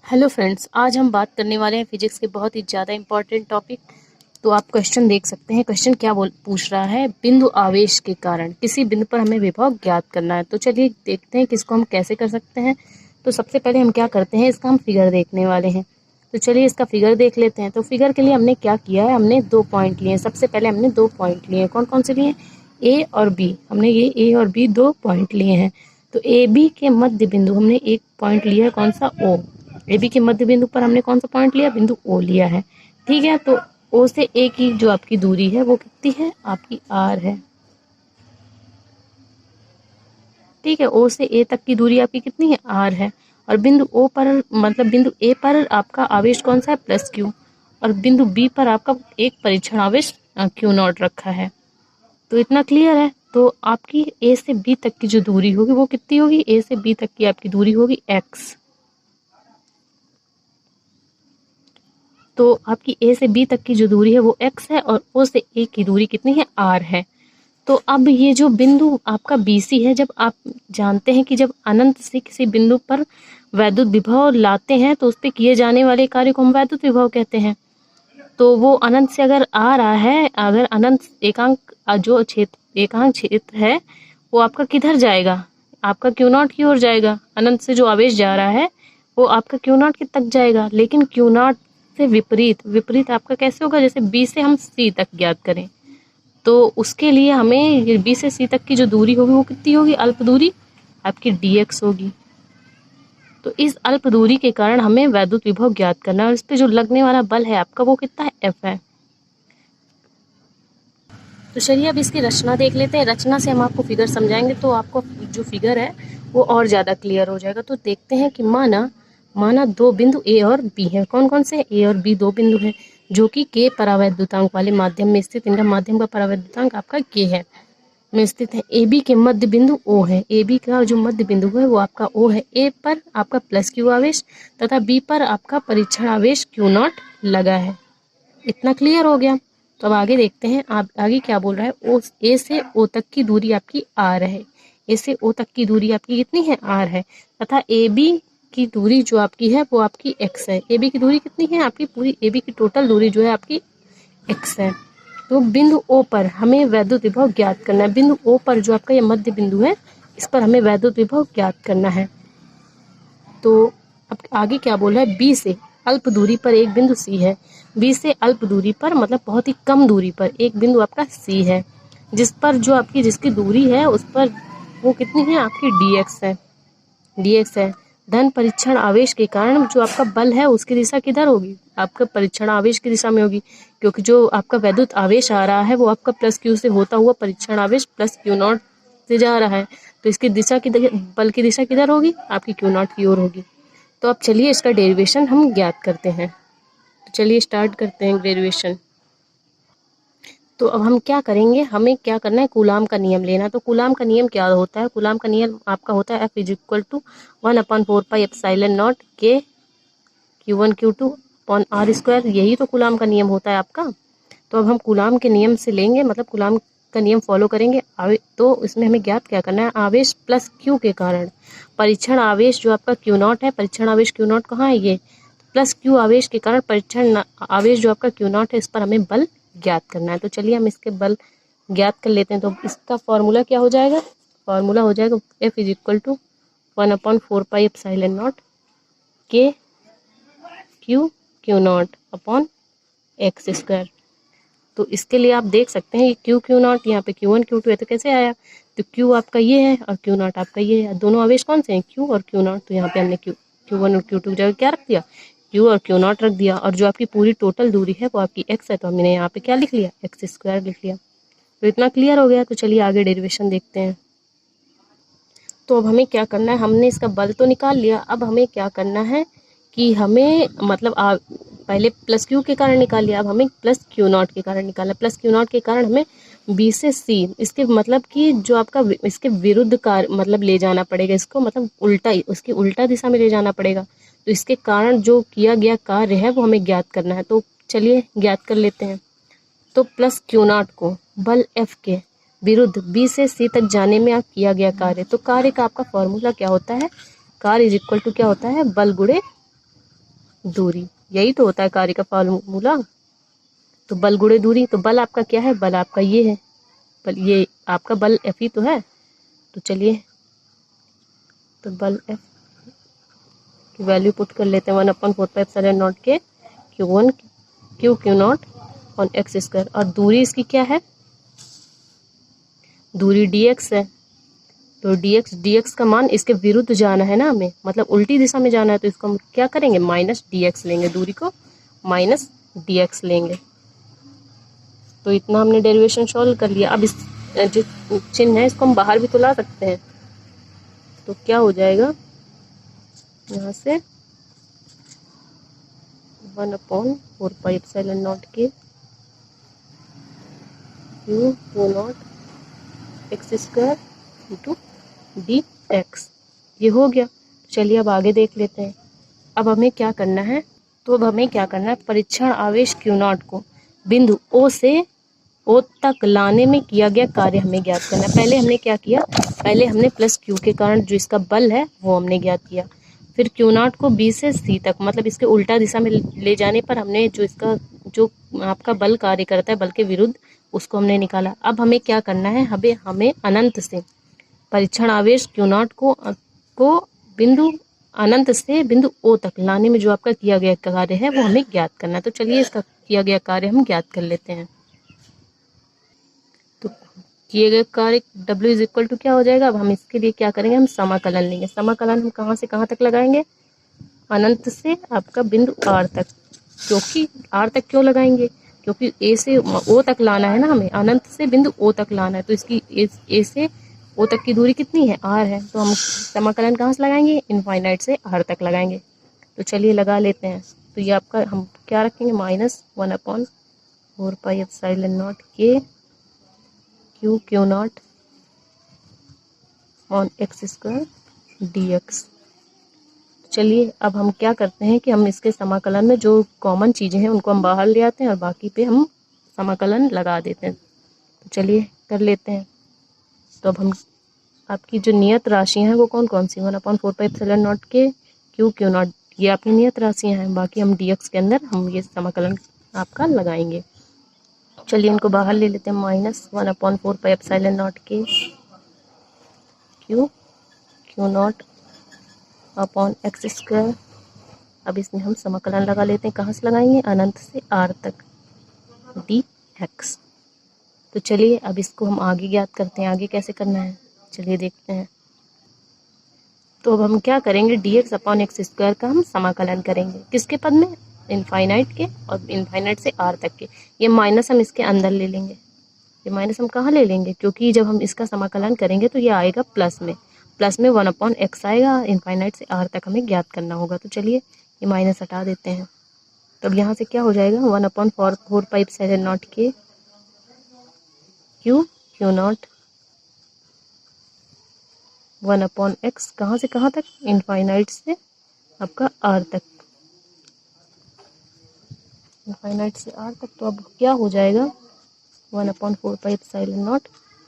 Hello friends, आज हम बात करने वाले हैं फिजिक्स के बहुत ही ज़्यादा इम्पोर्टेंट टॉपिक। तो आप क्वेश्चन देख सकते हैं। क्वेश्चन क्या पूछ रहा है, बिंदु आवेश के कारण किसी बिंदु पर हमें विभव ज्ञात करना है। तो चलिए देखते हैं कि इसको हम कैसे कर सकते हैं। तो सबसे पहले हम क्या करते हैं, इसका हम फिगर देखने वाले हैं। तो चलिए इसका फिगर देख लेते हैं। तो फिगर के लिए हमने क्या किया है, हमने 2 पॉइंट लिए हैं। सबसे पहले हमने 2 पॉइंट लिए हैं। कौन कौन से लिए? ए और बी। हमने ये ए और बी 2 पॉइंट लिए हैं। तो ए बी के मध्य बिंदु हमने एक पॉइंट लिया है, कौन सा? ओ। ए बी के मध्य बिंदु पर हमने कौन सा पॉइंट लिया? बिंदु ओ लिया है। ठीक है, तो ओ से ए की जो आपकी दूरी है वो कितनी है? आपकी आर है। ठीक है, ओ से ए तक की दूरी आपकी कितनी है? आर है। और बिंदु ओ पर मतलब बिंदु ए पर आपका आवेश कौन सा है? Plus Q. और बिंदु बी पर आपका एक परीक्षण आवेश क्यू नॉट रखा है। तो इतना क्लियर है। तो आपकी ए से बी तक की जो दूरी होगी वो कितनी होगी? ए से बी तक की आपकी दूरी होगी एक्स। तो आपकी ए से बी तक की जो दूरी है वो x है और ओ से ए की दूरी कितनी है? r है। तो अब ये जो बिंदु आपका BC है, जब आप जानते हैं कि जब अनंत से किसी बिंदु पर वैद्युत विभव लाते हैं तो उस पे किए जाने वाले कार्य को हम वैद्युत विभव कहते हैं। तो वो अनंत से अगर आ रहा है, अगर अनंत एकांक क्षेत्र है वो आपका किधर जाएगा? आपका क्यू नॉट की ओर जाएगा। अनंत से जो आवेश जा रहा है वो आपका क्यू नॉट की तक जाएगा। लेकिन क्यू नॉट से विपरीत आपका कैसे होगा? जैसे बी से हम सी तक ज्ञात करें तो उसके लिए हमें बी से सी तक की जो दूरी होगी वो कितनी होगी? अल्प दूरी आपकी dx होगी। तो इस अल्प दूरी के कारण हमें वैद्युत विभव ज्ञात करना है और इस पे जो लगने वाला बल है आपका वो कितना है? F है। तो चलिए अब इसकी रचना देख लेते हैं। रचना से हम आपको फिगर समझाएंगे तो आपको जो फिगर है वो और ज़्यादा क्लियर हो जाएगा। तो देखते हैं कि माना 2 बिंदु ए और बी हैं। कौन कौन से? ए और बी 2 बिंदु हैं जो कि के परावैद्युतांक वाले माध्यम में स्थित। इनका माध्यम का परावैद्युतांक आपका के है में स्थित है। ए बी के मध्य बिंदु ओ है। ए बी का जो मध्य बिंदु है वो आपका ओ है। ए पर आपका प्लस क्यू आवेश तथा बी पर आपका परीक्षण आवेश क्यू नॉट लगा है। इतना क्लियर हो गया। तो अब आगे देखते हैं, आप आगे क्या बोल रहा है। ओ ए से ओ तक की दूरी आपकी आर है। ए से ओ तक की दूरी आपकी कितनी है? आर है। तथा ए बी की दूरी जो आपकी है वो आपकी एक्स है। ए बी की दूरी कितनी है? आपकी पूरी ए बी की टोटल दूरी जो है आपकी एक्स है। तो बिंदु ओ पर हमें वैद्युत विभव ज्ञात करना है। बिंदु ओ पर जो आपका ये मध्य बिंदु है इस पर हमें वैद्युत विभव ज्ञात करना है। तो अब आगे क्या बोल रहा है, बी से अल्प दूरी पर एक बिंदु सी है। बी से अल्प दूरी पर मतलब बहुत ही कम दूरी पर एक बिंदु आपका सी है, जिस पर जो आपकी जिसकी दूरी है उस पर वो कितनी है? आपकी dx है। dx है। धन परीक्षण आवेश के कारण जो आपका बल है उसकी दिशा किधर होगी? आपका परीक्षण आवेश की दिशा में होगी, क्योंकि जो आपका वैद्युत आवेश आ रहा है वो आपका प्लस क्यू से होता हुआ परीक्षण आवेश प्लस क्यू नॉट से जा रहा है। तो इसकी दिशा की बल की दिशा किधर होगी? आपकी क्यू नॉट की ओर होगी। तो अब चलिए इसका डेरिवेशन हम ज्ञात करते हैं। तो चलिए स्टार्ट करते हैं डेरिवेशन। तो अब हम क्या करेंगे, हमें क्या करना है, कूलाम का नियम लेना। तो कूलाम का नियम क्या होता है? कूलाम का नियम आपका होता है F is equal to 1/4 pi epsilon naught के Q1 Q2 upon R square. यही तो कूलाम का नियम होता है आपका। तो अब हम कूलाम के नियम से लेंगे, मतलब कूलाम का नियम फॉलो करेंगे। तो इसमें हमें ज्ञात क्या करना है, आवेश प्लस क्यू के कारण परीक्षण आवेश जो आपका क्यू नॉट है, परीक्षण आवेश क्यू नॉट कहाँ है? ये प्लस क्यू आवेश के कारण परीक्षण आवेश जो आपका क्यू नॉट है इस पर हमें बल ज्ञात करना है। तो चलिए हम इसके बल ज्ञात कर लेते हैं। तो इसका फॉर्मूला क्या हो जाएगा? फॉर्मूला हो जाएगा F is equal to 1/4 pi epsilon naught के Q naught upon x square. तो इसके लिए आप देख सकते हैं कि क्यू नॉट यहाँ पे Q1 Q2 है तो कैसे आया? तो Q आपका ये है और Q नॉट आपका ये है। दोनों आवेश कौन से हैं? Q और Q नॉट। तो यहाँ पे हमने Q1 और Q2 की जगह क्या रख दिया? Q और Q नॉट रख दिया। और जो आपकी पूरी टोटल दूरी है वो आपकी x है, तो हमने यहाँ पे क्या लिख लिया? एक्स स्क्वायर लिख लिया। तो इतना क्लियर हो गया। तो चलिए आगे डेरिवेशन देखते हैं। तो अब हमें क्या करना है, हमने इसका बल तो निकाल लिया। अब हमें क्या करना है कि हमें मतलब पहले प्लस क्यू के कारण निकाल लिया, अब हमें प्लस क्यू नॉट के कारण निकालना। प्लस क्यू नॉट के कारण हमें बी से सी, इसके मतलब कि जो आपका इसके विरुद्ध कार्य मतलब ले जाना पड़ेगा इसको, मतलब उल्टा, उसकी उल्टा दिशा में ले जाना पड़ेगा। तो इसके कारण जो किया गया कार्य है वो हमें ज्ञात करना है। तो चलिए ज्ञात कर लेते हैं। तो प्लस क्यू नॉट को बल F के विरुद्ध बी से सी तक जाने में किया गया कार्य। तो कार्य का आपका फॉर्मूला क्या होता है? कार्य इज इक्वल टू क्या होता है? बल गुणे दूरी, यही तो होता है कार्य का फॉर्मूला। तो बल गुणे दूरी, तो बल आपका क्या है, बल आपका ये है, बल ये आपका बल F ही तो है। तो चलिए, तो बल F की वैल्यू पुट कर लेते हैं 1/4πε0 के Q1 Q0 और एक्स स्क्वायर, और दूरी इसकी क्या है, दूरी dx है। तो dx का मान इसके विरुद्ध जाना है ना हमें, मतलब उल्टी दिशा में जाना है, तो इसको हम क्या करेंगे, माइनस dx लेंगे, दूरी को माइनस dx लेंगे। तो इतना हमने डेरिवेशन सॉल्व कर लिया। अब इस जो चिन्ह है इसको हम बाहर भी तो ला सकते हैं। तो क्या हो जाएगा, यहाँ से 1/4πε0 के Q0 x square into dx, ये हो गया। चलिए अब आगे देख लेते हैं। अब हमें क्या करना है, तो अब हमें क्या करना है, परीक्षण आवेश Q0 को बिंदु O से O तक लाने में किया गया कार्य हमें ज्ञात करना है। पहले हमने क्या किया, पहले हमने प्लस Q के कारण जो इसका बल है वो हमने ज्ञात किया। फिर Q0 को B से C तक, मतलब इसके उल्टा दिशा में ले जाने पर हमने जो इसका जो आपका बल कार्य करता है बल के विरुद्ध, उसको हमने निकाला। अब हमें क्या करना है, हमें अनंत से परीक्षण आवेश Q0 को बिंदु अनंत से बिंदु O तक लाने में जो आपका किया गया कार्य है वो हमें ज्ञात करना है। तो चलिए इसका किया गया कार्य हम ज्ञात कर लेते हैं। तो किए गए कार्य W इज इक्वल टू क्या हो जाएगा, अब हम इसके लिए क्या करेंगे, हम समाकलन लेंगे। समाकलन हम कहाँ से कहाँ तक लगाएंगे, अनंत से आपका बिंदु R तक। क्योंकि R तक क्यों लगाएंगे, क्योंकि A से O तक लाना है ना हमें, अनंत से बिंदु O तक लाना है। तो इसकी A से O तक की दूरी कितनी है, R है। तो हम समाकलन कहाँ से लगाएंगे, इनफाइनाइट से R तक लगाएंगे। तो चलिए लगा लेते हैं। तो ये आपका हम क्या रखेंगे, -1/4πε0 के Q0 on x square dx। चलिए अब हम क्या करते हैं कि हम इसके समाकलन में जो कॉमन चीज़ें हैं उनको हम बाहर ले आते हैं और बाकी पे हम समाकलन लगा देते हैं। तो चलिए कर लेते हैं। तो अब हम आपकी जो नियत राशियां हैं वो कौन कौन सी, 1/4πε0 के Q0, ये आपकी नियत राशियां हैं। बाकी हम dx के अंदर हम ये समाकलन आपका लगाएंगे। चलिए इनको बाहर ले लेते हैं, -1/4πε0 के Q0 अपॉन एक्स स्क्वायर। अब इसमें हम समाकलन लगा लेते हैं, कहाँ से लगाएंगे, अनंत से R तक dx। तो चलिए अब इसको हम आगे ज्ञात करते हैं, आगे कैसे करना है चलिए देखते हैं। तो अब हम क्या करेंगे, dx अपॉन एक्स स्क्वायर का हम समाकलन करेंगे, किसके पद में, इनफाइनाइट के, और इनफाइनाइट से R तक के। ये माइनस हम इसके अंदर ले लेंगे, ये माइनस हम कहाँ ले लेंगे, क्योंकि जब हम इसका समाकलन करेंगे तो ये आएगा प्लस में 1/x आएगा, इनफाइनाइट से R तक हमें ज्ञात करना होगा। तो चलिए ये माइनस हटा देते हैं। तब यहाँ से क्या हो जाएगा, 1/4πε0 के Q0 1/x, कहाँ से कहाँ तक, इनफाइनाइट से आपका R तक, इनफाइनाइट से R तक। तो अब क्या हो जाएगा, 1/4πε0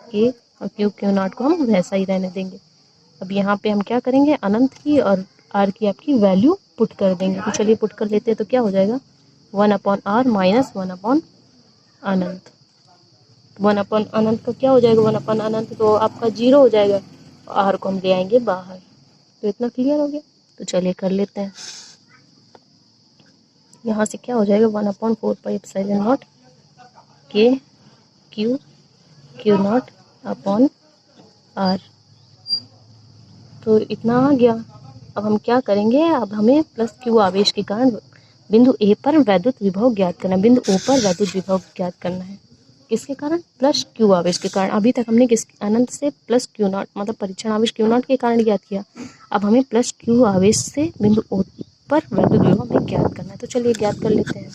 के और Q0 को हम वैसा ही रहने देंगे। अब यहाँ पे हम क्या करेंगे, अनंत की और R की आपकी वैल्यू पुट कर देंगे। तो चलिए पुट कर लेते हैं। तो क्या हो जाएगा, 1/R माइनस 1/अनंत, 1/अनंत का क्या हो जाएगा, 1/अनंत तो आपका 0 हो जाएगा, R को हम ले आएंगे बाहर। तो इतना क्लियर हो गया। तो चलिए कर लेते हैं। यहाँ से क्या हो जाएगा, 1/4πε0 के Q0 अपॉन R। तो इतना आ गया। अब हम क्या करेंगे, अब हमें प्लस Q आवेश के कारण बिंदु A पर वैद्युत विभव ज्ञात करना है, बिंदु O पर वैद्युत विभव ज्ञात करना है। किसके कारण, प्लस Q आवेश के कारण। अभी तक हमने किस अनंत से प्लस Q0 मतलब परीक्षण आवेश Q0 के कारण ज्ञात किया। अब हमें प्लस Q आवेश से बिंदु O पर वैद्युत विभव हमें ज्ञात करना है। तो चलिए ज्ञात कर लेते हैं।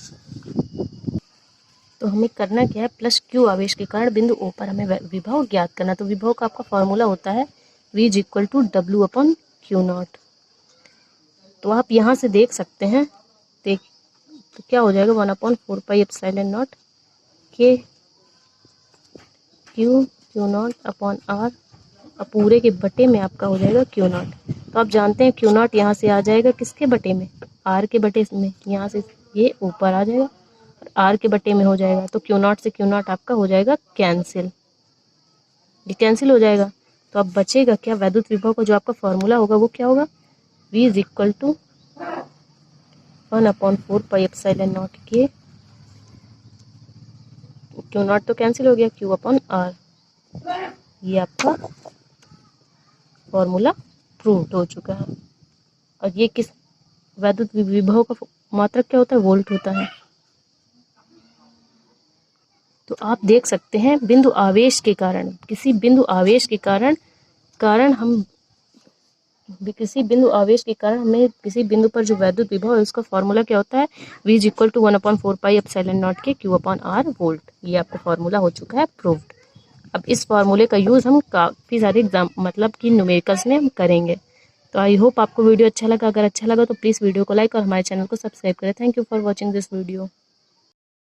तो हमें करना क्या है, प्लस Q आवेश के कारण बिंदु O पर हमें विभव ज्ञात करना। तो विभव का आपका फॉर्मूला होता है V is equal to W/Q0। तो आप यहाँ से देख सकते हैं, तो क्या हो जाएगा, 1/4πε0 के Q0 अपॉन R, और पूरे के बटे में आपका हो जाएगा Q0। तो आप जानते हैं Q0 यहाँ से आ जाएगा किसके बटे में, आर के बटे में, यहाँ से ये ऊपर आ जाएगा और आर के बटे में हो जाएगा, तो क्यू नॉट से क्यू नॉट आपका हो जाएगा कैंसिल, ये कैंसिल हो जाएगा। तो अब बचेगा क्या, वैद्युत विभव का जो आपका फॉर्मूला होगा वो क्या होगा, V is equal to 1/4 pi epsilon naught के, क्यू नॉट तो कैंसिल हो गया, Q अपॉन R। ये आपका फॉर्मूला प्रूव्ड हो चुका है। और ये किस वैद्युत विभव का मात्रक क्या होता है, वोल्ट होता है। तो आप देख सकते हैं बिंदु आवेश के कारण, किसी बिंदु आवेश के कारण हमें किसी बिंदु पर जो वैद्युत विभव है उसका फॉर्मूला क्या होता है, V is equal to 1/4 pi epsilon naught के Q अपॉन R वोल्ट। ये आपका फॉर्मूला हो चुका है प्रूव्ड। अब इस फॉर्मूले का यूज़ हम काफ़ी सारे एग्जाम मतलब कि न्यूमेरिकल्स में हम करेंगे। तो आई होप आपको वीडियो अच्छा लगा। अगर अच्छा लगा तो प्लीज़ वीडियो को लाइक और हमारे चैनल को सब्सक्राइब करें। Thank you for watching this video.